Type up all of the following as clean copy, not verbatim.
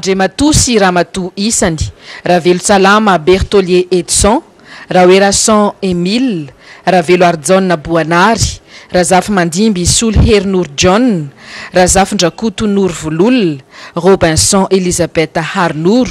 Andriamatoa sy Ramatoa isany, Ravelotsalama Bertolier Edson, Raoerason Emile, Ravelo Arjona Boanary, Razafy Mandimby Solhernor John, Razafy Ndrakoto Nour Volol, Robinson Elisabeth Harnour,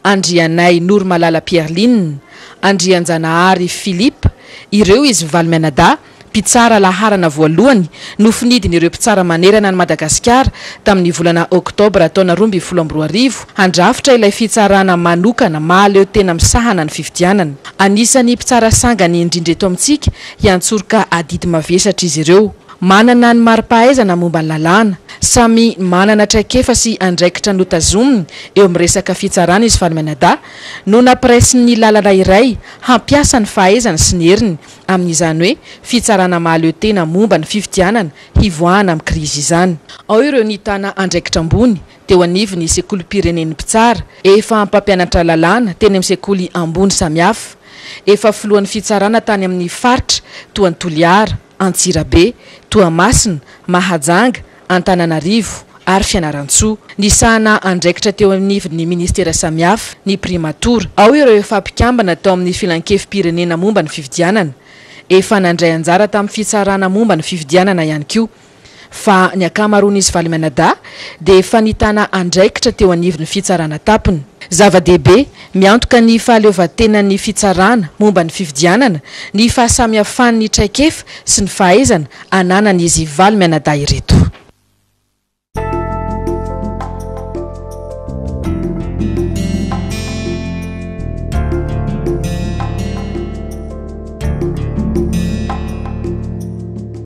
Andrianay Nour Malala Pierline, Andrianjanahary Philippe, ireo izy Valy Mianadahy mpitsara laharana voalohany nofinidin'ireo mpitsara manerana ny Madagasikara tamin'ny volana Oktobra taona 2012 handrafitra ilay fitsarana manokana mahaleo tena misahana ny fifidianana. Anisany mpitsara sangany indrindra eto amintsika hiantsoroka adidy mavesatra izy ireo. Manana ny mari-pahaizana momba ny lalàna, samy manana traikefa sy andraikitra notazominy eo amin'ny resaka fitsarana izy Valy Mianadahy no nampiresin'ny lalana iray hampiasa ny fahaizana sy ny heriny amin'izany hoe fitsarana mahaleo tena momba ny fifidianana hivoahana amin'ny krizy izany. Ao ireo nitana andraikitra ambony teo anivon'ny sekolim-pirenen'ny mpitsara, efa mpampianatra lalàna teny amin'ny sekoly ambony samihafa, efa filohan'ny fitsarana tany amin'ny faritra toa ny Toliara, Antsirabe, Toamasina, Mahajanga, Antananarivo ary Fianarantsoa. Ny sahana andraikitra teo anivon'ny ministera samihafa, ny primatora. Ao ireo efa mpikambana tao amin'ny filan-kefim-pirenena momba ny fifidianana, efa nandray anjara tamin'ny fitsarana momba ny fifidianana ihany koa. Fa ny akamaroan'izy Valy Mianadahy dia efa nitana andraikitra teo anivon'ny fitsarana tampony. Zava-dehibe miantoka ny fahaleovantenan'ny fitsarana momba ny fifidianana, ny fahasamihafan'ny traikefa sy ny fahaizana ananan'izy Valy Mianadahy ireto.